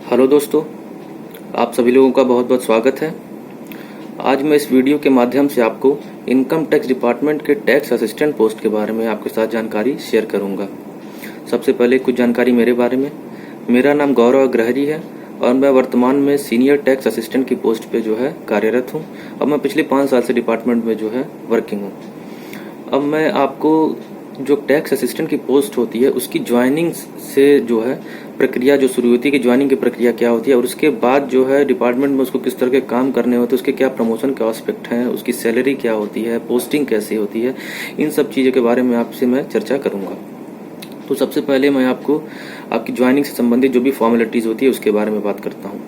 Hello दोस्तों, आप सभी लोगों का बहुत बहुत स्वागत है। आज मैं इस वीडियो के माध्यम से आपको इनकम टैक्स डिपार्टमेंट के टैक्स असिस्टेंट पोस्ट के बारे में आपके साथ जानकारी शेयर करूंगा। सबसे पहले कुछ जानकारी मेरे बारे में। मेरा नाम गौरव अग्रहरी है और मैं वर्तमान में सीनियर टैक्स असिस्टेंट की पोस्ट पे जो है कार्यरत हूँ। अब मैं पिछले 5 साल से डिपार्टमेंट में जो है वर्किंग हूँ। अब मैं आपको जो टैक्स असिस्टेंट की पोस्ट होती है उसकी ज्वाइनिंग से जो है प्रक्रिया जो शुरू होती है कि ज्वाइनिंग की प्रक्रिया क्या होती है और उसके बाद जो है डिपार्टमेंट में उसको किस तरह के काम करने होते हैं, उसके क्या प्रमोशन के एस्पेक्ट हैं, उसकी सैलरी क्या होती है, पोस्टिंग कैसे होती है, इन सब चीज़ों के बारे में आपसे मैं चर्चा करूँगा। तो सबसे पहले मैं आपको आपकी ज्वाइनिंग से संबंधित जो भी फॉर्मेलिटीज़ होती है उसके बारे में बात करता हूँ।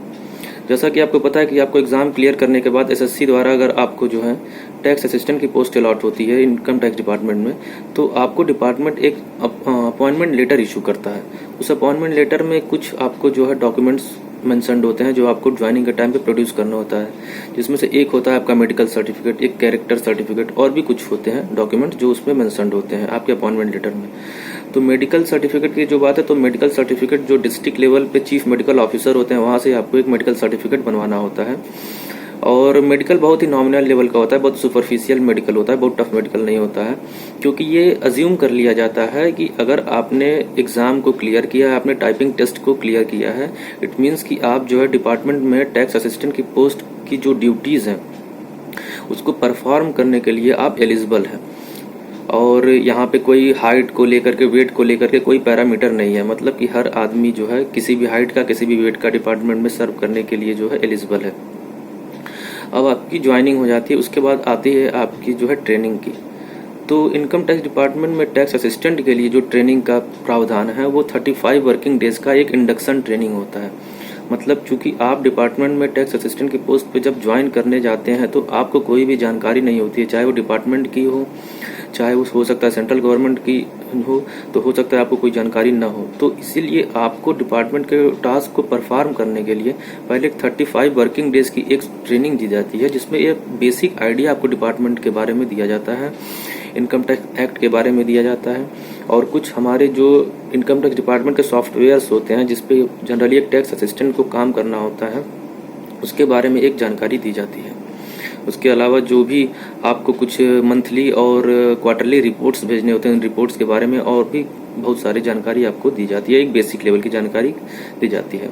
जैसा कि आपको पता है कि आपको एग्ज़ाम क्लियर करने के बाद एसएससी द्वारा अगर आपको जो है टैक्स असिस्टेंट की पोस्ट अलॉट होती है इनकम टैक्स डिपार्टमेंट में, तो आपको डिपार्टमेंट एक अपॉइंटमेंट लेटर इशू करता है। उस अपॉइंटमेंट लेटर में कुछ आपको जो है डॉक्यूमेंट्स मेंशन्ड होते हैं जो आपको ज्वाइनिंग के टाइम पे प्रोड्यूस करना होता है, जिसमें से एक होता है आपका मेडिकल सर्टिफिकेट, एक कैरेक्टर सर्टिफिकेट और भी कुछ होते हैं डॉक्यूमेंट जो उसमें मेंशन्ड होते हैं आपके अपॉइंटमेंट लेटर में। तो मेडिकल सर्टिफिकेट की जो बात है, तो मेडिकल सर्टिफिकेट जो डिस्ट्रिक्ट लेवल पे चीफ मेडिकल ऑफिसर होते हैं वहाँ से आपको एक मेडिकल सर्टिफिकेट बनवाना होता है। और मेडिकल बहुत ही नॉमिनल लेवल का होता है, बहुत सुपरफिशियल मेडिकल होता है, बहुत टफ मेडिकल नहीं होता है, क्योंकि ये अज्यूम कर लिया जाता है कि अगर आपने एग्ज़ाम को क्लियर किया है, आपने टाइपिंग टेस्ट को क्लियर किया है, इट मीन्स कि आप जो है डिपार्टमेंट में टैक्स असिस्टेंट की पोस्ट की जो ड्यूटीज़ हैं उसको परफॉर्म करने के लिए आप एलिजिबल हैं। और यहाँ पे कोई हाइट को लेकर के, वेट को लेकर के कोई पैरामीटर नहीं है, मतलब कि हर आदमी जो है किसी भी हाइट का, किसी भी वेट का डिपार्टमेंट में सर्व करने के लिए जो है एलिजिबल है। अब आपकी ज्वाइनिंग हो जाती है, उसके बाद आती है आपकी जो है ट्रेनिंग की। तो इनकम टैक्स डिपार्टमेंट में टैक्स असिस्टेंट के लिए जो ट्रेनिंग का प्रावधान है वो 35 वर्किंग डेज का एक इंडक्शन ट्रेनिंग होता है। मतलब चूंकि आप डिपार्टमेंट में टैक्स असिस्टेंट की पोस्ट पे जब ज्वाइन करने जाते हैं तो आपको कोई भी जानकारी नहीं होती है, चाहे वो डिपार्टमेंट की हो, चाहे वो हो सकता है सेंट्रल गवर्नमेंट की हो, तो हो सकता है आपको कोई जानकारी ना हो। तो इसीलिए आपको डिपार्टमेंट के टास्क को परफॉर्म करने के लिए पहले 35 वर्किंग डेज की एक ट्रेनिंग दी जाती है, जिसमें एक बेसिक आइडिया आपको डिपार्टमेंट के बारे में दिया जाता है, इनकम टैक्स एक्ट के बारे में दिया जाता है, और कुछ हमारे जो इनकम टैक्स डिपार्टमेंट के सॉफ्टवेयर्स होते हैं जिसपे जनरली एक टैक्स असिस्टेंट को काम करना होता है उसके बारे में एक जानकारी दी जाती है। उसके अलावा जो भी आपको कुछ मंथली और क्वार्टरली रिपोर्ट्स भेजने होते हैं, उन रिपोर्ट्स के बारे में और भी बहुत सारी जानकारी आपको दी जाती है, एक बेसिक लेवल की जानकारी दी जाती है।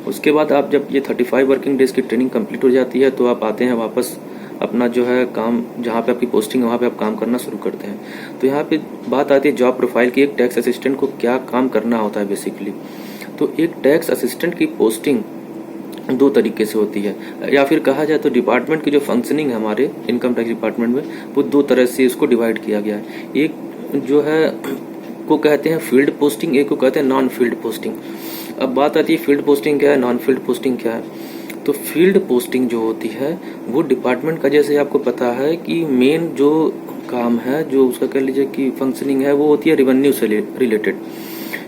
उसके बाद आप जब ये 35 वर्किंग डेज की ट्रेनिंग कंप्लीट हो जाती है तो आप आते हैं वापस अपना जो है काम, जहाँ पे आपकी पोस्टिंग है वहाँ पे आप काम करना शुरू करते हैं। तो यहाँ पे बात आती है जॉब प्रोफाइल की, एक टैक्स असिस्टेंट को क्या काम करना होता है बेसिकली। तो एक टैक्स असिस्टेंट की पोस्टिंग 2 तरीके से होती है, या फिर कहा जाए तो डिपार्टमेंट की जो फंक्शनिंग है हमारे इनकम टैक्स डिपार्टमेंट में वो 2 तरह से इसको डिवाइड किया गया है। एक जो है को कहते हैं फील्ड पोस्टिंग, एक को कहते हैं नॉन फील्ड पोस्टिंग। अब बात आती है फील्ड पोस्टिंग क्या है, नॉन फील्ड पोस्टिंग क्या है। तो फील्ड पोस्टिंग जो होती है वो डिपार्टमेंट का, जैसे आपको पता है कि मेन जो काम है, जो उसका कह लीजिए कि फंक्शनिंग है, वो होती है रेवेन्यू से रिलेटेड,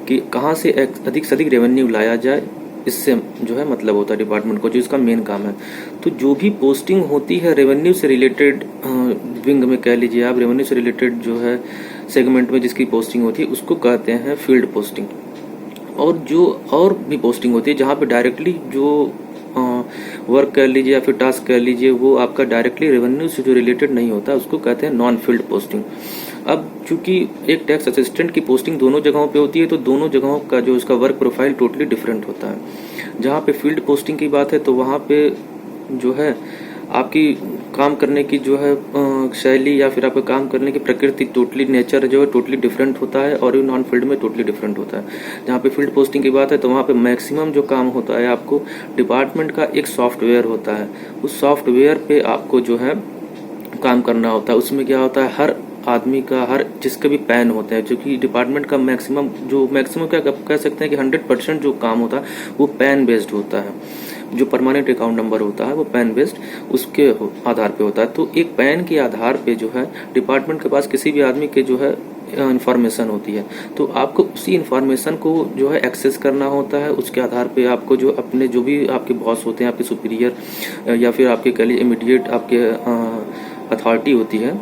कि कहाँ से अधिक से अधिक रेवेन्यू लाया जाए, इससे जो है मतलब होता है डिपार्टमेंट को, जो इसका मेन काम है। तो जो भी पोस्टिंग होती है रेवेन्यू से रिलेटेड विंग में, कह लीजिए आप रेवेन्यू से रिलेटेड जो है सेगमेंट में जिसकी पोस्टिंग होती है उसको कहते हैं फील्ड पोस्टिंग। और जो और भी पोस्टिंग होती है जहाँ पे डायरेक्टली जो वर्क कर लीजिए या फिर टास्क कर लीजिए वो आपका डायरेक्टली रेवेन्यू से जो रिलेटेड नहीं होता, उसको कहते हैं नॉन फील्ड पोस्टिंग। अब चूंकि एक टैक्स असिस्टेंट की पोस्टिंग दोनों जगहों पे होती है तो दोनों जगहों का जो उसका वर्क प्रोफाइल टोटली डिफरेंट होता है। जहाँ पे फील्ड पोस्टिंग की बात है तो वहाँ पे जो है आपकी काम करने की जो है शैली या फिर आपका काम करने की प्रकृति, टोटली नेचर जो है टोटली डिफरेंट होता है, और नॉन फील्ड में टोटली डिफरेंट होता है। जहाँ पे फील्ड पोस्टिंग की बात है तो वहाँ पे मैक्सिमम जो काम होता है आपको डिपार्टमेंट का एक सॉफ्टवेयर होता है, उस सॉफ्टवेयर पे आपको जो है काम करना होता है। उसमें क्या होता है, हर आदमी का, हर जिसके भी पैन होते हैं, जो कि डिपार्टमेंट का मैक्सिमम क्या कह सकते हैं कि 100% जो काम होता है वो पैन बेस्ड होता है। जो परमानेंट अकाउंट नंबर होता है वो पैन बेस्ड उसके आधार पे होता है। तो एक पैन के आधार पे जो है डिपार्टमेंट के पास किसी भी आदमी के जो है इंफॉर्मेशन होती है, तो आपको उसी इंफॉर्मेशन को जो है एक्सेस करना होता है। उसके आधार पे आपको जो अपने जो भी आपके बॉस होते हैं, आपके सुपीरियर या फिर आपके कह लीजिए इमीडिएट आपके अथॉरिटी होती है,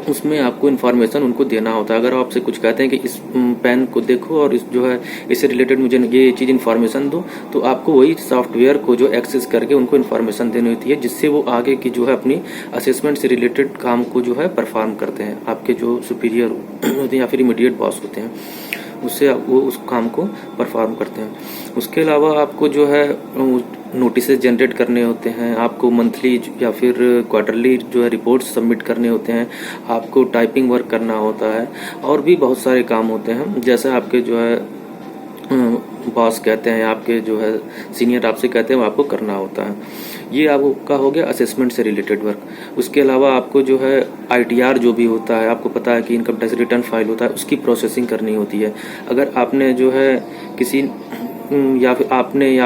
उसमें आपको इन्फॉर्मेशन उनको देना होता है। अगर आपसे कुछ कहते हैं कि इस पेन को देखो और इस जो है इससे रिलेटेड मुझे ये चीज़ इन्फॉर्मेशन दो, तो आपको वही सॉफ्टवेयर को जो एक्सेस करके उनको इन्फॉर्मेशन देनी होती है, जिससे वो आगे की जो है अपनी असेसमेंट से रिलेटेड काम को जो है परफॉर्म करते हैं। आपके जो सुपीरियर होते हैं या फिर इमीडिएट बॉस होते हैं, उससे वो उस काम को परफॉर्म करते हैं। उसके अलावा आपको जो है नोटिस जनरेट करने होते हैं, आपको मंथली या फिर क्वार्टरली जो है रिपोर्ट्स सबमिट करने होते हैं, आपको टाइपिंग वर्क करना होता है, और भी बहुत सारे काम होते हैं। जैसे आपके जो है बॉस कहते हैं, आपके जो है सीनियर आपसे कहते हैं, वो आपको करना होता है। ये आपका हो गया असेसमेंट से रिलेटेड वर्क। उसके अलावा आपको जो है ITR जो भी होता है, आपको पता है कि इनकम टैक्स रिटर्न फाइल होता है, उसकी प्रोसेसिंग करनी होती है। अगर आपने जो है किसी या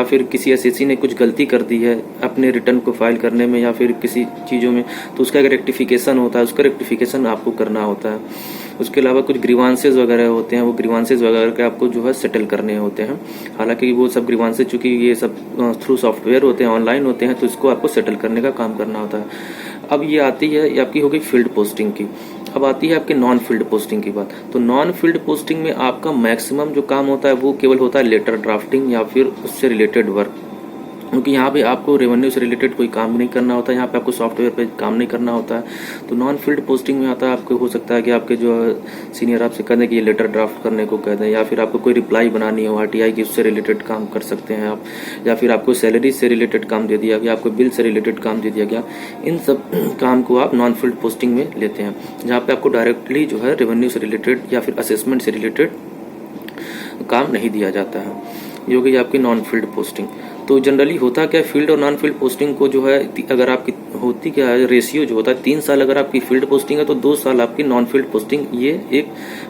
फिर किसी SSC ने कुछ गलती कर दी है अपने रिटर्न को फाइल करने में या फिर किसी चीज़ों में, तो उसका एक रेक्टिफिकेशन होता है, उसका रेक्टिफिकेशन आपको करना होता है। उसके अलावा कुछ ग्रीवांसेस वगैरह होते हैं, वो ग्रीवांसेस वगैरह के आपको जो है सेटल करने होते हैं। हालांकि वो सब ग्रीवांसेस चूँकि ये सब थ्रू सॉफ्टवेयर होते हैं, ऑनलाइन होते हैं, तो इसको आपको सेटल करने का काम करना होता है। अब ये आती है, ये आपकी हो गई फील्ड पोस्टिंग की। अब आती है आपके नॉन फील्ड पोस्टिंग की बात। तो नॉन फील्ड पोस्टिंग में आपका मैक्सिमम जो काम होता है वो केवल होता है लेटर ड्राफ्टिंग या फिर उससे रिलेटेड वर्क, क्योंकि यहाँ पे आपको रेवेन्यू से रिलेटेड कोई काम नहीं करना होता है, यहाँ पे आपको सॉफ्टवेयर पे काम नहीं करना होता है। तो नॉन फील्ड पोस्टिंग में आता है, आपको हो सकता है कि आपके जो सीनियर आपसे कह दें कि ये लेटर ड्राफ्ट करने को कह दें, या फिर आपको कोई रिप्लाई बनानी हो RTI की, उससे रिलेटेड काम कर सकते हैं आप, या फिर आपको सैलरी से रिलेटेड काम दे दिया गया, आपको बिल से रिलेटेड काम दे दिया गया। इन सब काम को आप नॉन फील्ड पोस्टिंग में लेते हैं, जहाँ पे आपको डायरेक्टली जो है रेवेन्यू से रिलेटेड या फिर असेसमेंट से रिलेटेड काम नहीं दिया जाता है। ये हो गई आपकी नॉन फील्ड पोस्टिंग। तो जनरली होता क्या है, फील्ड और नॉन फील्ड पोस्टिंग को जो है अगर आपकी होती क्या है, रेशियो जो होता है 3 साल अगर आपकी फील्ड पोस्टिंग है तो 2 साल आपकी नॉन फील्ड पोस्टिंग, ये एक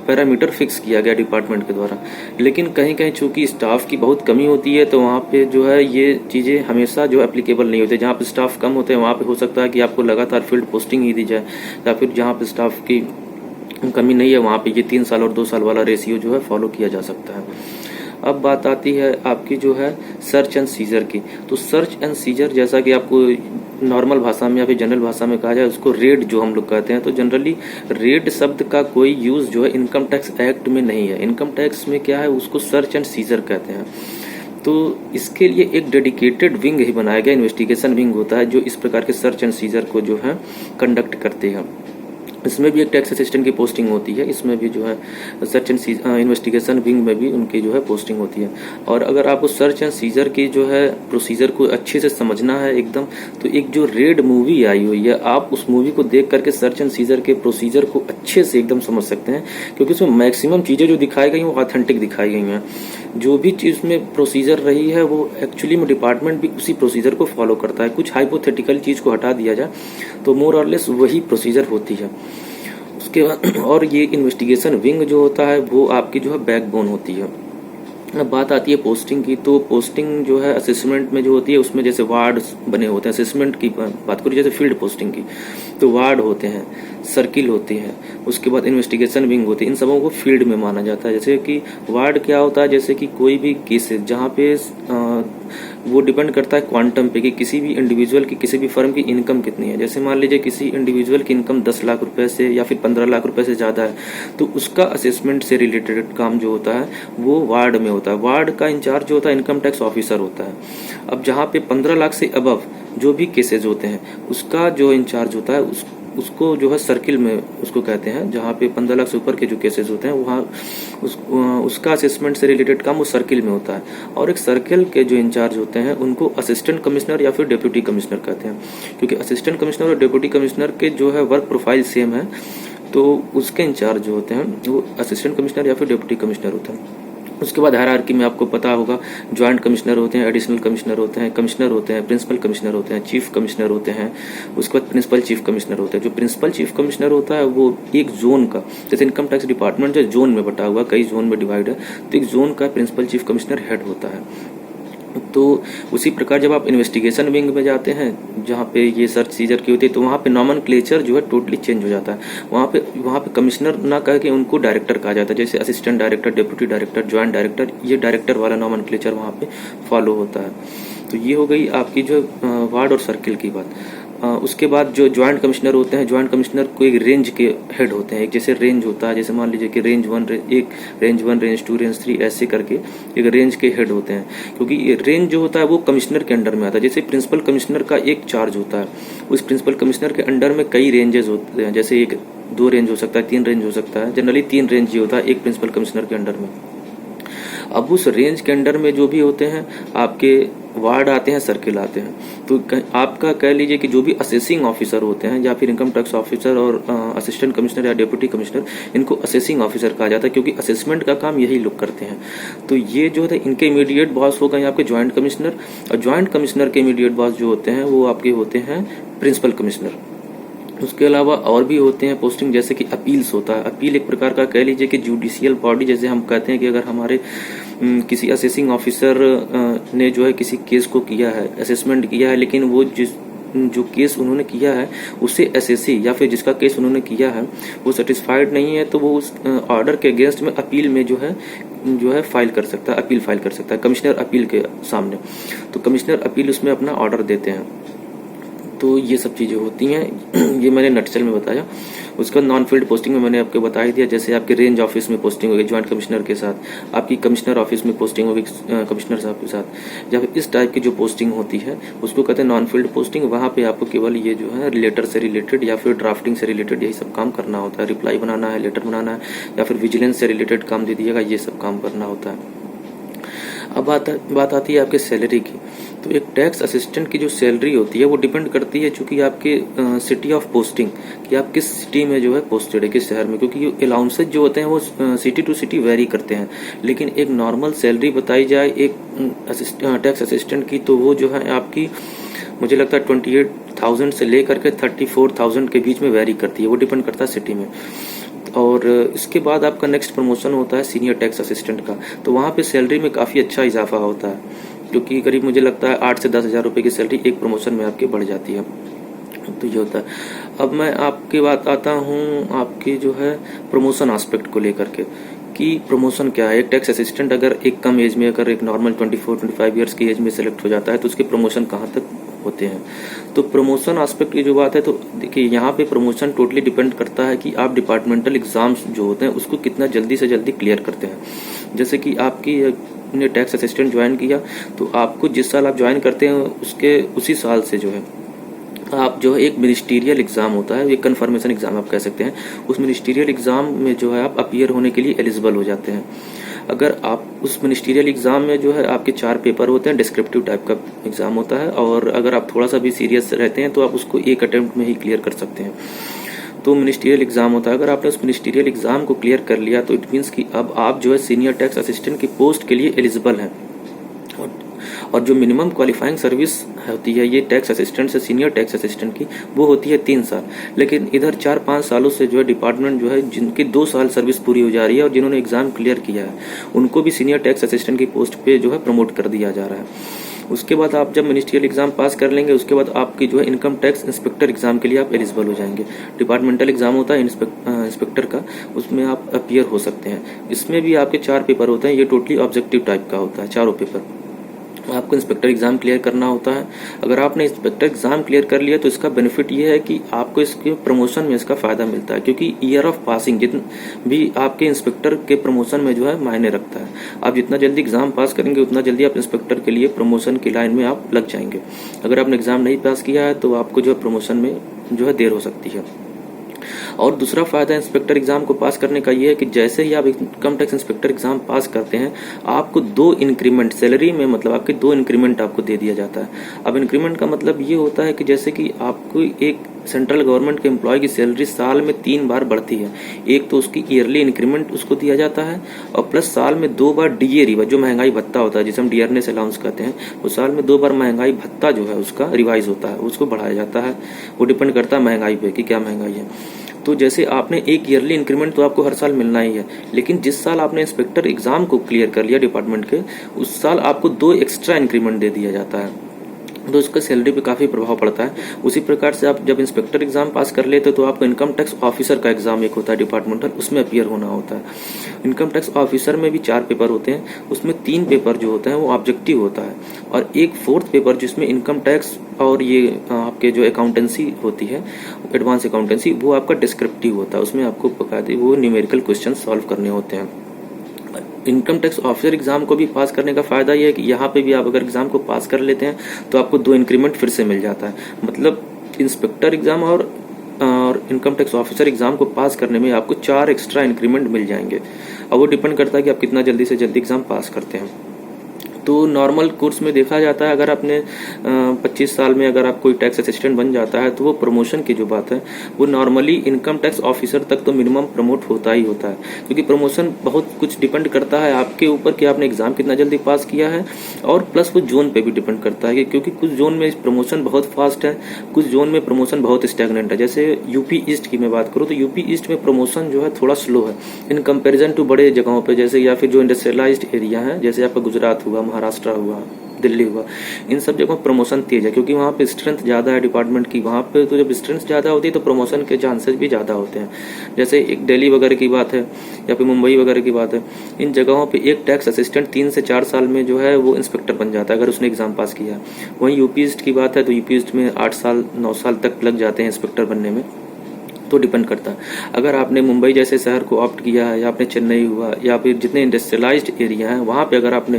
पैरामीटर फिक्स किया गया डिपार्टमेंट के द्वारा। लेकिन कहीं कहीं चूंकि स्टाफ की बहुत कमी होती है, तो वहाँ पे जो है ये चीज़ें हमेशा जो एप्लीकेबल नहीं होती। जहाँ पे स्टाफ कम होते हैं वहाँ पे हो सकता है कि आपको लगातार फील्ड पोस्टिंग ही दी जाए, या फिर जहाँ पे स्टाफ की कमी नहीं है वहाँ पे ये 3 साल और 2 साल वाला रेशियो जो है फॉलो किया जा सकता है। अब बात आती है आपकी जो है सर्च एंड सीजर की। तो सर्च एंड सीजर जैसा कि आपको नॉर्मल भाषा में या फिर जनरल भाषा में कहा जाए, उसको रेड जो हम लोग कहते हैं। तो जनरली रेड शब्द का कोई यूज जो है इनकम टैक्स एक्ट में नहीं है। इनकम टैक्स में क्या है, उसको सर्च एंड सीजर कहते हैं। तो इसके लिए एक डेडिकेटेड विंग ही बनाया गया, इन्वेस्टिगेशन विंग होता है, जो इस प्रकार के सर्च एंड सीजर को जो है कंडक्ट करते हैं। इसमें भी एक टैक्स असिस्टेंट की पोस्टिंग होती है, इसमें भी जो है सर्च एंड इन्वेस्टिगेशन विंग में भी उनकी जो है पोस्टिंग होती है। और अगर आपको सर्च एंड सीजर की जो है प्रोसीजर को अच्छे से समझना है एकदम, तो एक जो रेड मूवी आई हुई है, आप उस मूवी को देख करके सर्च एंड सीजर के प्रोसीजर को अच्छे से एकदम समझ सकते हैं, क्योंकि उसमें मैक्सिमम चीज़ें जो दिखाई गई हैं वो ऑथेंटिक दिखाई गई हैं। जो भी चीज़ में प्रोसीजर रही है वो एक्चुअली में डिपार्टमेंट भी उसी प्रोसीजर को फॉलो करता है। कुछ हाइपोथेटिकल चीज़ को हटा दिया जाए तो मोर और लेस वही प्रोसीजर होती है। उसके बाद और ये इन्वेस्टिगेशन विंग जो होता है वो आपकी जो है बैकबोन होती है। अब बात आती है पोस्टिंग की। तो पोस्टिंग जो है असेसमेंट में जो होती है, उसमें जैसे वार्ड बने होते हैं। असेसमेंट की बात करूँ जैसे फील्ड पोस्टिंग की, तो वार्ड होते हैं, सर्किल होती है, उसके बाद इन्वेस्टिगेशन विंग होती है। इन सबों को फील्ड में माना जाता है। जैसे कि वार्ड क्या होता है, जैसे कि कोई भी केसेस जहाँ पे वो डिपेंड करता है क्वांटम पे कि किसी भी इंडिविजुअल की, किसी भी फर्म की इनकम कितनी है। जैसे मान लीजिए किसी इंडिविजुअल की इनकम 10 लाख रुपए से या फिर 15 लाख रुपए से ज़्यादा है, तो उसका असेसमेंट से रिलेटेड काम जो होता है वो वार्ड में होता है। वार्ड का इंचार्ज जो होता है इनकम टैक्स ऑफिसर होता है। अब जहाँ पे 15 लाख से अबव जो भी केसेज होते हैं, उसका जो इंचार्ज होता है उसको जो है सर्किल में उसको कहते हैं। जहाँ पे 15 लाख से ऊपर के जो केसेस होते हैं वहाँ उसका असेसमेंट से रिलेटेड काम वो सर्किल में होता है। और एक सर्किल के जो इंचार्ज होते हैं उनको असिस्टेंट कमिश्नर या फिर डिप्यूटी कमिश्नर कहते हैं, क्योंकि असिस्टेंट कमिश्नर और डिप्यूटी कमिश्नर के जो है वर्क प्रोफाइल सेम है। तो उसके इंचार्ज जो होते हैं वो असिस्टेंट कमिश्नर या फिर डिप्यूटी कमिश्नर होते हैं। उसके बाद हायरार्की में आपको पता होगा ज्वाइंट कमिश्नर होते हैं, एडिशनल कमिश्नर होते हैं, कमिश्नर होते हैं, प्रिंसिपल कमिश्नर होते हैं, चीफ कमिश्नर होते हैं। उसके बाद प्रिंसिपल चीफ कमिश्नर होते हैं। जो प्रिंसिपल चीफ कमिश्नर होता है वो एक जोन का, जैसे इनकम टैक्स डिपार्टमेंट जो जोन में बटा हुआ, कई जोन में डिवाइड है, तो एक जोन का प्रिंसिपल चीफ कमिश्नर हेड होता है। तो उसी प्रकार जब आप इन्वेस्टिगेशन विंग में जाते हैं जहाँ पे ये सर्च सीजर की होती है, तो वहाँ पे नॉमेनक्लेचर जो है टोटली चेंज हो जाता है। वहाँ पे कमिश्नर ना कह के उनको डायरेक्टर कहा जाता है। जैसे assistant director, deputy director, joint director, ये डायरेक्टर वाला नॉमेनक्लेचर वहाँ पे फॉलो होता है। तो ये हो गई आपकी जो वार्ड और सर्किल की बात। उसके बाद जो ज्वाइंट कमिश्नर होते हैं, ज्वाइंट कमिश्नर को एक रेंज के हेड होते हैं। एक जैसे रेंज होता है, जैसे मान लीजिए कि रेंज 1, रेंज 2, रेंज 3 ऐसे करके एक रेंज के हेड होते हैं। क्योंकि ये रेंज जो होता है वो कमिश्नर के अंडर में आता है। जैसे प्रिंसिपल कमिश्नर का एक चार्ज होता है, उस प्रिंसिपल कमिश्नर के अंडर में कई रेंजेस होते हैं। जैसे 2 रेंज हो सकता है, 3 रेंज हो सकता है। जनरली 3 रेंज ही होता है एक प्रिंसिपल कमिश्नर के अंडर में। अब उस रेंज के अंडर में जो भी होते हैं, आपके वार्ड आते हैं, सर्किल आते हैं। तो आपका कह लीजिए कि जो भी असेसिंग ऑफिसर होते हैं या फिर इनकम टैक्स ऑफिसर और असिस्टेंट कमिश्नर या डिप्टी कमिश्नर, इनको असेसिंग ऑफिसर कहा जाता है, क्योंकि असेसमेंट का काम यही लोग करते हैं। तो ये जो है इनके इमीडिएट बॉस हो गए आपके ज्वाइंट कमिश्नर, और ज्वाइंट कमिश्नर के इमीडिएट बॉस जो होते हैं वो आपके होते हैं प्रिंसिपल कमिश्नर। उसके अलावा और भी होते हैं पोस्टिंग, जैसे कि अपील्स होता है। अपील एक प्रकार का कह लीजिए कि जुडिशियल बॉडी, जैसे हम कहते हैं कि अगर हमारे किसी असेसिंग ऑफिसर ने जो है किसी केस को किया है, असेसमेंट किया है, लेकिन वो जो केस उन्होंने किया है उससे एसएससी या फिर जिसका केस उन्होंने किया है वो सेटिस्फाइड नहीं है, तो वो उस ऑर्डर के अगेंस्ट में अपील में जो है फाइल कर सकता है, अपील फाइल कर सकता है कमिश्नर अपील के सामने। तो कमिश्नर अपील उसमें अपना ऑर्डर देते हैं। तो ये सब चीज़ें होती हैं, ये मैंने नटशेल में बताया। उसका नॉन फील्ड पोस्टिंग में मैंने आपको बता ही दिया। जैसे आपके रेंज ऑफिस में पोस्टिंग होगी ज्वाइंट कमिश्नर के साथ, आपकी कमिश्नर ऑफिस में पोस्टिंग होगी कमिश्नर साहब के साथ। जब इस टाइप की जो पोस्टिंग होती है उसको कहते हैं नॉन फील्ड पोस्टिंग। वहाँ पे आपको केवल ये जो है लेटर से रिलेटेड या फिर ड्राफ्टिंग से रिलेटेड यही सब काम करना होता है। रिप्लाई बनाना है, लेटर बनाना है, या फिर विजिलेंस से रिलेटेड काम दे दिएगा, ये सब काम करना होता है। अब बात आती है आपके सैलरी की। तो एक टैक्स असिस्टेंट की जो सैलरी होती है वो डिपेंड करती है चूंकि आपके सिटी ऑफ पोस्टिंग, कि आप किस सिटी में जो है पोस्टेड है, किस शहर में। क्योंकि अलाउंसेज जो होते हैं वो सिटी टू सिटी वेरी करते हैं। लेकिन एक नॉर्मल सैलरी बताई जाए एक टैक्स असिस्टेंट की, तो वो जो है आपकी मुझे लगता है 28,000 से लेकर के 34,000 के बीच में वेरी करती है। वो डिपेंड करता है सिटी में। और इसके बाद आपका नेक्स्ट प्रमोशन होता है सीनियर टैक्स असिस्टेंट का। तो वहाँ पे सैलरी में काफ़ी अच्छा इजाफा होता है, क्योंकि करीब मुझे लगता है 8 से 10,000 रुपये की सैलरी एक प्रमोशन में आपके बढ़ जाती है। तो ये होता है। अब मैं आपके बात आता हूँ आपकी जो है प्रमोशन एस्पेक्ट को लेकर के, कि प्रमोशन क्या है। एक टैक्स असिस्टेंट अगर एक कम एज में, अगर एक नॉर्मल 24-25 ईयर्स की एज में सेलेक्ट हो जाता है तो उसके प्रमोशन कहाँ तक होते हैं। तो प्रमोशन एस्पेक्ट की जो बात है, तो देखिए यहाँ पे प्रमोशन टोटली डिपेंड करता है कि आप डिपार्टमेंटल एग्जाम्स जो होते हैं उसको कितना जल्दी से जल्दी क्लियर करते हैं। जैसे कि आपकी ने टैक्स असिस्टेंट ज्वाइन किया, तो आपको जिस साल आप ज्वाइन करते हैं उसके उसी साल से जो है आप जो है एक मिनिस्टीरियल एग्जाम होता है, एक कन्फर्मेशन एग्जाम आप कह सकते हैं, उस मिनिस्टीरियल एग्जाम में जो है आप अपीयर होने के लिए एलिजिबल हो जाते हैं। अगर आप उस मिनिस्टीरियल एग्जाम में जो है आपके 4 पेपर होते हैं, डिस्क्रिप्टिव टाइप का एग्जाम होता है, और अगर आप थोड़ा सा भी सीरियस रहते हैं तो आप उसको एक अटेम्प्ट में ही क्लियर कर सकते हैं। तो मिनिस्टीरियल एग्जाम होता है। अगर आपने उस मिनिस्टीरियल एग्जाम को क्लियर कर लिया तो इट मीन्स कि अब आप जो है सीनियर टैक्स असिस्टेंट की पोस्ट के लिए एलिजिबल हैं। और जो मिनिमम क्वालिफाइंग सर्विस होती है ये टैक्स असिस्टेंट से सीनियर टैक्स असिस्टेंट की, वो होती है 3 साल। लेकिन इधर 4-5 सालों से जो है डिपार्टमेंट जो है जिनकी 2 साल सर्विस पूरी हो जा रही है और जिन्होंने एग्जाम क्लियर किया है उनको भी सीनियर टैक्स असिस्टेंट की पोस्ट पे जो है प्रमोट कर दिया जा रहा है। उसके बाद आप जब मिनिस्ट्रियल एग्जाम पास कर लेंगे उसके बाद आपकी जो है इनकम टैक्स इंस्पेक्टर एग्जाम के लिए आप एलिजिबल हो जाएंगे। डिपार्टमेंटल एग्जाम होता है इंस्पेक्टर का, उसमें आप अपीयर हो सकते हैं। इसमें भी आपके 4 पेपर होते हैं, ये टोटली ऑब्जेक्टिव टाइप का होता है, चारों पेपर। आपको इंस्पेक्टर एग्जाम क्लियर करना होता है। अगर आपने इंस्पेक्टर एग्जाम क्लियर कर लिया तो इसका बेनिफिट ये है कि आपको इसके प्रमोशन में इसका फायदा मिलता है, क्योंकि ईयर ऑफ पासिंग जितना भी आपके इंस्पेक्टर के प्रमोशन में जो है मायने रखता है। आप जितना जल्दी एग्जाम पास करेंगे उतना जल्दी आप इंस्पेक्टर के लिए प्रमोशन की लाइन में आप लग जाएंगे। अगर आपने एग्जाम नहीं पास किया है तो आपको जो है प्रमोशन में जो है देर हो सकती है। और दूसरा फायदा इंस्पेक्टर एग्जाम को पास करने का ये है कि जैसे ही आप इनकम टैक्स इंस्पेक्टर एग्जाम पास करते हैं आपको 2 इंक्रीमेंट सैलरी में, मतलब आपके 2 इंक्रीमेंट आपको दे दिया जाता है। अब इंक्रीमेंट का मतलब ये होता है कि जैसे कि आपको एक सेंट्रल गवर्नमेंट के एम्प्लॉय की सैलरी साल में 3 बार बढ़ती है। एक तो उसकी ईयरली इंक्रीमेंट उसको दिया जाता है, और प्लस साल में 2 बार डीए रिवाइज, जो महंगाई भत्ता होता है जिसे हम डियरनेस अलाउंस कहते हैं, वो साल में 2 बार महंगाई भत्ता जो है उसका रिवाइज होता है, उसको बढ़ाया जाता है। वो डिपेंड करता है महंगाई पे कि क्या महंगाई है। तो जैसे आपने एक ईयरली इंक्रीमेंट तो आपको हर साल मिलना ही है, लेकिन जिस साल आपने इंस्पेक्टर एग्जाम को क्लियर कर लिया डिपार्टमेंट के, उस साल आपको 2 एक्स्ट्रा इंक्रीमेंट दे दिया जाता है। तो उसका सैलरी पे काफ़ी प्रभाव पड़ता है। उसी प्रकार से आप जब इंस्पेक्टर एग्जाम पास कर लेते हो तो आपको इनकम टैक्स ऑफिसर का एग्जाम एक होता है डिपार्टमेंटल, उसमें अपीयर होना होता है। इनकम टैक्स ऑफिसर में भी 4 पेपर होते हैं, उसमें 3 पेपर जो होते हैं वो ऑब्जेक्टिव होता है और एक 4th पेपर जिसमें इनकम टैक्स और ये आपके जो अकाउंटेंसी होती है, एडवांस अकाउंटेंसी, वो आपका डिस्क्रिप्टिव होता है। उसमें आपको बकायदे वो न्यूमेरिकल क्वेश्चन सॉल्व करने होते हैं। इनकम टैक्स ऑफिसर एग्जाम को भी पास करने का फायदा यह है कि यहाँ पे भी आप अगर एग्जाम को पास कर लेते हैं तो आपको 2 इंक्रीमेंट फिर से मिल जाता है। मतलब इंस्पेक्टर एग्जाम और इनकम टैक्स ऑफिसर एग्जाम को पास करने में आपको 4 एक्स्ट्रा इंक्रीमेंट मिल जाएंगे। अब वो डिपेंड करता है कि आप कितना जल्दी से जल्दी एग्जाम पास करते हैं। तो नॉर्मल कोर्स में देखा जाता है अगर आपने 25 साल में अगर आप कोई टैक्स असिस्टेंट बन जाता है तो वो प्रमोशन की जो बात है वो नॉर्मली इनकम टैक्स ऑफिसर तक तो मिनिमम प्रमोट होता ही होता है, क्योंकि प्रमोशन बहुत कुछ डिपेंड करता है आपके ऊपर कि आपने एग्जाम कितना जल्दी पास किया है, और प्लस वो जोन पे भी डिपेंड करता है क्योंकि कुछ जोन में प्रमोशन बहुत फास्ट है, कुछ जोन में प्रमोशन बहुत स्टैग्नेंट है। जैसे यूपी ईस्ट की मैं बात करूँ तो यूपी ईस्ट में प्रमोशन जो है थोड़ा स्लो है इन कंपेरिजन टू बड़े जगहों पे, जैसे या फिर जो इंडस्ट्रियलाइज्ड एरिया है, जैसे आपका गुजरात हुआ, महाराष्ट्र हुआ, दिल्ली हुआ, इन सब जगहों प्रमोशन तेज है क्योंकि वहाँ पे स्ट्रेंथ ज़्यादा है डिपार्टमेंट की। वहाँ पे तो जब स्ट्रेंथ ज़्यादा होती है तो प्रमोशन के चांसेस भी ज़्यादा होते हैं। जैसे एक दिल्ली वगैरह की बात है या फिर मुंबई वगैरह की बात है, इन जगहों पे एक टैक्स असिस्टेंट 3 से 4 साल में जो है वो इंस्पेक्टर बन जाता है अगर उसने एग्जाम पास किया है। वहीं यूपी ईस्ट की बात है तो यूपी ईस्ट में 8 साल 9 साल तक लग जाते हैं इंस्पेक्टर बनने में। तो डिपेंड करता है अगर आपने मुंबई जैसे शहर को ऑप्ट किया है या आपने चेन्नई हुआ या फिर जितने इंडस्ट्रियलाइज्ड एरिया हैं वहाँ पे अगर आपने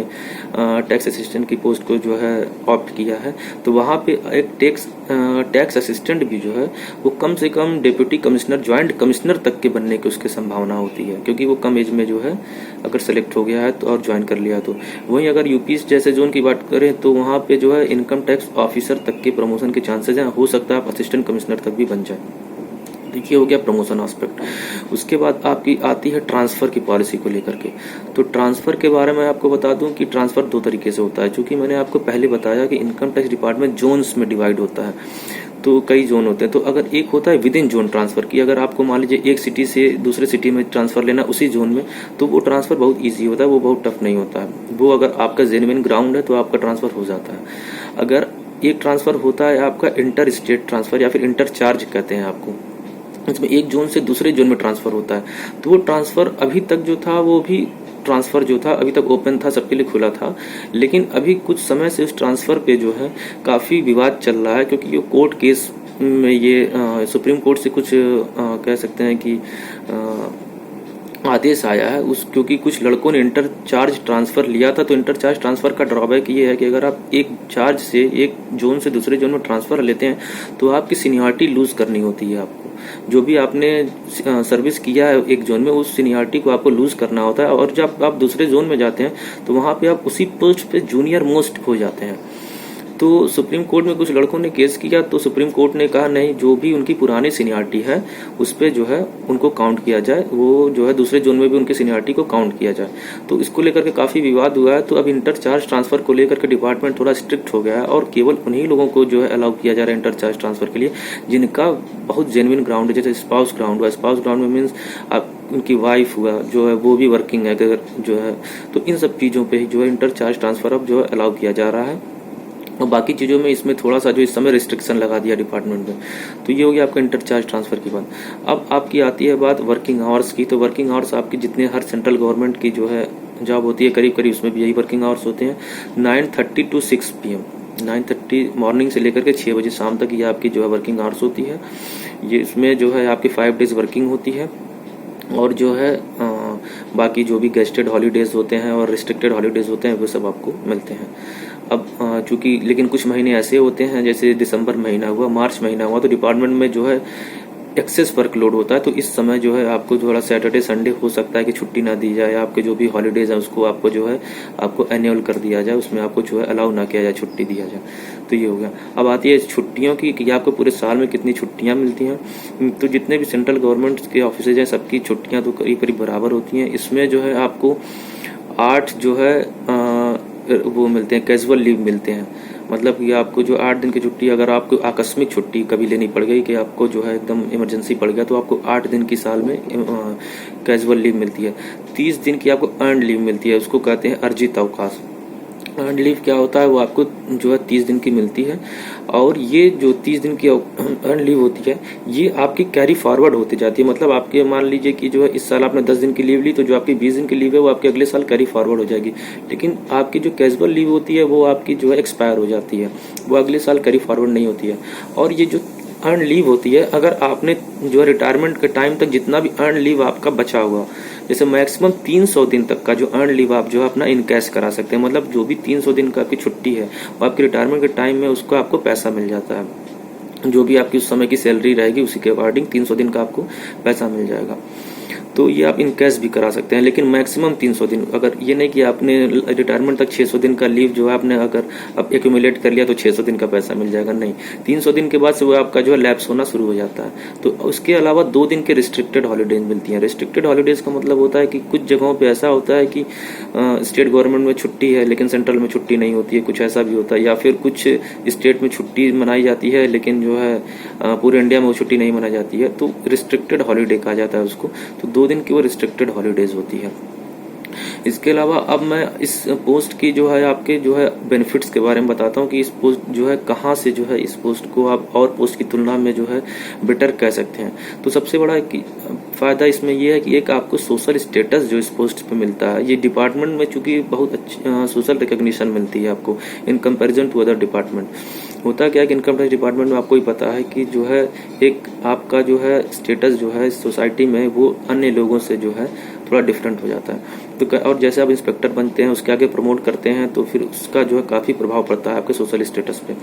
टैक्स असिस्टेंट की पोस्ट को जो है ऑप्ट किया है तो वहाँ पे एक टैक्स असिस्टेंट भी जो है वो कम से कम डिप्यूटी कमिश्नर, ज्वाइंट कमिश्नर तक के बनने की उसकी संभावना होती है, क्योंकि वो कम एज में जो है अगर सेलेक्ट हो गया है तो और ज्वाइन कर लिया तो। वहीं अगर यूपी जैसे जोन की बात करें तो वहाँ पे जो है इनकम टैक्स ऑफिसर तक के प्रमोशन के चांसेस हैं, हो सकता है आप असिस्टेंट कमिश्नर तक भी बन जाए। देखिए हो गया प्रमोशन एस्पेक्ट। उसके बाद आपकी आती है ट्रांसफ़र की पॉलिसी को लेकर के। तो ट्रांसफ़र के बारे में आपको बता दूं कि ट्रांसफ़र 2 तरीके से होता है, चूँकि मैंने आपको पहले बताया कि इनकम टैक्स डिपार्टमेंट जोन्स में डिवाइड होता है, तो कई जोन होते हैं। तो अगर एक होता है विद इन जोन ट्रांसफ़र की, अगर आपको मान लीजिए एक सिटी से दूसरे सिटी में ट्रांसफ़र लेना उसी जोन में, तो वो ट्रांसफ़र बहुत ईजी होता है, वो बहुत टफ नहीं होता है। वो अगर आपका जेन्युइन ग्राउंड है तो आपका ट्रांसफ़र हो जाता है। अगर एक ट्रांसफ़र होता है आपका इंटर स्टेट ट्रांसफ़र या फिर इंटर चार्ज कहते हैं आपको, इसमें एक जोन से दूसरे जोन में ट्रांसफर होता है। तो वो ट्रांसफर अभी तक जो था वो भी ट्रांसफर जो था अभी तक ओपन था, सबके लिए खुला था, लेकिन अभी कुछ समय से उस ट्रांसफर पे जो है काफ़ी विवाद चल रहा है, क्योंकि ये कोर्ट केस में ये सुप्रीम कोर्ट से कुछ कह सकते हैं कि आदेश आया है क्योंकि कुछ लड़कों ने इंटर चार्ज ट्रांसफ़र लिया था। तो इंटर चार्ज ट्रांसफ़र का ड्रॉबैक ये है कि अगर आप एक चार्ज से एक जोन से दूसरे जोन में ट्रांसफ़र लेते हैं तो आपकी सीनियरिटी लूज़ करनी होती है। आपको जो भी आपने सर्विस किया है एक जोन में उस सीनियरिटी को आपको लूज़ करना होता है, और जब आप दूसरे जोन में जाते हैं तो वहाँ पे आप उसी पोस्ट पे जूनियर मोस्ट हो जाते हैं। तो सुप्रीम कोर्ट में कुछ लड़कों ने केस किया तो सुप्रीम कोर्ट ने कहा नहीं, जो भी उनकी पुरानी सीनियरिटी है उस पर जो है उनको काउंट किया जाए, वो जो है दूसरे जोन में भी उनकी सीनियरिटी को काउंट किया जाए। तो इसको लेकर के काफ़ी विवाद हुआ है। तो अब इंटर चार्ज ट्रांसफ़र को लेकर के डिपार्टमेंट थोड़ा स्ट्रिक्ट हो गया है और केवल उन्हीं लोगों को जो है अलाउ किया जा रहा है इंटर चार्ज ट्रांसफ़र के लिए जिनका बहुत जेन्युइन ग्राउंड है। जैसे स्पाउस ग्राउंड हुआ, स्पाउस ग्राउंड में मीन्स आप उनकी वाइफ हुआ जो है वो भी वर्किंग है अगर जो है, तो इन सब चीज़ों पर जो है इंटर चार्ज ट्रांसफ़र अब जो है अलाउ किया जा रहा है। और बाकी चीज़ों में इसमें थोड़ा सा जो इस समय रिस्ट्रिक्शन लगा दिया डिपार्टमेंट में। तो ये हो गया आपका इंटर चार्ज ट्रांसफ़र की बात। अब आपकी आती है बात वर्किंग आवर्स की। तो वर्किंग आवर्स आपकी जितने हर सेंट्रल गवर्नमेंट की जो है जॉब होती है करीब करीब उसमें भी यही वर्किंग आवर्स होते हैं, 9:30 to 6 PM, 9:30 मॉर्निंग से लेकर के 6 बजे शाम तक ये आपकी जो है वर्किंग आवर्स होती है। ये इसमें जो है आपकी 5 डेज वर्किंग होती है, और जो है बाकी जो भी गेस्टेड हॉलीडेज़ होते हैं और रिस्ट्रिक्टेड हॉलीडेज़ होते हैं वो सब आपको मिलते हैं। अब चूँकि लेकिन कुछ महीने ऐसे होते हैं जैसे दिसंबर महीना हुआ, मार्च महीना हुआ, तो डिपार्टमेंट में जो है एक्सेस वर्कलोड होता है। तो इस समय जो है आपको थोड़ा सैटरडे संडे हो सकता है कि छुट्टी ना दी जाए, आपके जो भी हॉलीडेज़ हैं उसको आपको जो है आपको एनुअल कर दिया जाए, उसमें आपको जो है अलाउ ना किया जाए, छुट्टी दिया जाए। तो ये हो गया। अब आती है छुट्टियों की कि आपको पूरे साल में कितनी छुट्टियाँ मिलती हैं। तो जितने भी सेंट्रल गवर्नमेंट के ऑफिसेज हैं सबकी छुट्टियाँ तो करीब करीब बराबर होती हैं। इसमें जो है आपको 8 जो है वो मिलते हैं, कैजुअल लीव मिलते हैं। मतलब कि आपको जो 8 दिन की छुट्टी, अगर आपको आकस्मिक छुट्टी कभी लेनी पड़ गई कि आपको जो है एकदम इमरजेंसी पड़ गया, तो आपको 8 दिन की साल में कैजुअल लीव मिलती है। 30 दिन की आपको अर्नड लीव मिलती है, उसको कहते हैं अर्जित अवकाश। अर्न लीव क्या होता है, वो आपको जो है 30 दिन की मिलती है। और ये जो 30 दिन की अर्न लीव होती है, ये आपकी कैरी फॉरवर्ड होती जाती है। मतलब आपके मान लीजिए कि जो है इस साल आपने 10 दिन की लीव ली, तो जो आपकी 20 दिन की लीव है वो आपके अगले साल कैरी फॉरवर्ड हो जाएगी। लेकिन आपकी जो कैजुअल लीव होती है वो आपकी जो है एक्सपायर हो जाती है, वो अगले साल कैरी फॉरवर्ड नहीं होती है। और ये जो अर्न लीव होती है, अगर आपने जो है रिटायरमेंट के टाइम तक जितना भी अर्न लीव आपका बचा हुआ, जैसे मैक्सिमम 300 दिन तक का जो अर्न लीव आप जो है अपना इनकैश करा सकते हैं। मतलब जो भी 300 दिन का आपकी छुट्टी है वो आपकी रिटायरमेंट के टाइम में उसको आपको पैसा मिल जाता है। जो भी आपकी उस समय की सैलरी रहेगी उसी के अकॉर्डिंग 300 दिन का आपको पैसा मिल जाएगा। तो ये आप इन कैश भी करा सकते हैं, लेकिन मैक्सिमम 300 दिन। अगर ये नहीं कि आपने रिटायरमेंट तक 600 दिन का लीव जो है आपने अगर अब एक्यूमुलेट कर लिया तो 600 दिन का पैसा मिल जाएगा, नहीं। 300 दिन के बाद से वो आपका जो है लैप्स होना शुरू हो जाता है। तो उसके अलावा 2 दिन के रिस्ट्रिक्टेड हॉलीडेज मिलती हैं। रिस्ट्रिक्टेड हॉलीडेज का मतलब होता है कि कुछ जगहों पर ऐसा होता है कि स्टेट गवर्नमेंट में छुट्टी है लेकिन सेंट्रल में छुट्टी नहीं होती है, कुछ ऐसा भी होता है। या फिर कुछ स्टेट में छुट्टी मनाई जाती है लेकिन जो है पूरे इंडिया में वो छुट्टी नहीं मनाई जाती है, तो रिस्ट्रिक्टेड हॉलीडे कहा जाता है उसको। तो 2 दिन की वो रिस्ट्रिक्टेड हॉलीडेज होती है। इसके अलावा अब मैं इस पोस्ट की जो है आपके जो है बेनिफिट्स के बारे में बताता हूँ कि इस पोस्ट जो है कहाँ से जो है इस पोस्ट को आप और पोस्ट की तुलना में जो है बेटर कह सकते हैं। तो सबसे बड़ा फायदा इसमें यह है कि एक आपको सोशल स्टेटस जो इस पोस्ट पे मिलता है, ये डिपार्टमेंट में चूंकि बहुत अच्छी सोशल रिकॉग्निशन मिलती है आपको in comparison to other department. होता क्या है कि इनकम टैक्स डिपार्टमेंट में आपको ही पता है कि जो है एक आपका जो है स्टेटस जो है इस सोसाइटी में वो अन्य लोगों से जो है थोड़ा डिफरेंट हो जाता है। तो और जैसे आप इंस्पेक्टर बनते हैं उसके आगे प्रमोट करते हैं तो फिर उसका जो है काफ़ी प्रभाव पड़ता है आपके सोशल स्टेटस पे।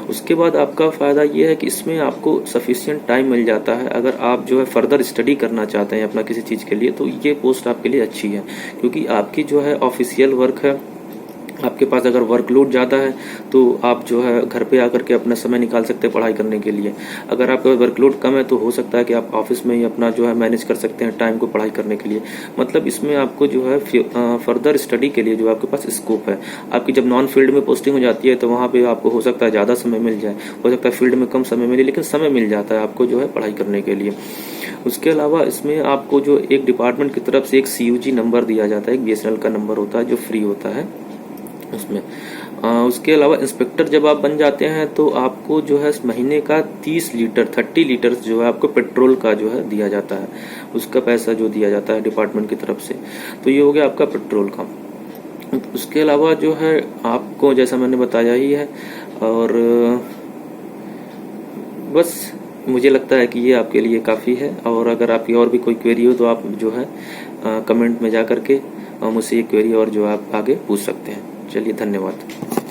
उसके बाद आपका फ़ायदा ये है कि इसमें आपको सफिशिएंट टाइम मिल जाता है। अगर आप जो है फर्दर स्टडी करना चाहते हैं अपना किसी चीज़ के लिए तो ये पोस्ट आपके लिए अच्छी है, क्योंकि आपकी जो है ऑफिशियल वर्क है। आपके पास अगर वर्कलोड ज़्यादा है तो आप जो है घर पे आकर के अपना समय निकाल सकते हैं पढ़ाई करने के लिए। अगर आपका वर्कलोड कम है तो हो सकता है कि आप ऑफिस में ही अपना जो है मैनेज कर सकते हैं टाइम को पढ़ाई करने के लिए। मतलब इसमें आपको जो है फर्दर स्टडी के लिए जो आपके पास स्कोप है। आपकी जब नॉन फील्ड में पोस्टिंग हो जाती है तो वहाँ पे आपको हो सकता है ज़्यादा समय मिल जाए, हो सकता है फील्ड में कम समय मिले, लेकिन समय मिल जाता है आपको जो है पढ़ाई करने के लिए। उसके अलावा इसमें आपको जो एक डिपार्टमेंट की तरफ से एक CUG नंबर दिया जाता है, एक BSNL का नंबर होता है जो फ्री होता है उसमें। उसके अलावा इंस्पेक्टर जब आप बन जाते हैं तो आपको जो है महीने का 30 लीटर जो है आपको पेट्रोल का जो है दिया जाता है, उसका पैसा जो दिया जाता है डिपार्टमेंट की तरफ से। तो ये हो गया आपका पेट्रोल का। उसके अलावा जो है आपको जैसा मैंने बताया ही है। और बस मुझे लगता है कि ये आपके लिए काफ़ी है। और अगर आपकी और भी कोई क्वेरी हो तो आप जो है कमेंट में जा करके मुझसे ये क्वेरी और जो आप आगे पूछ सकते हैं। चलिए, धन्यवाद।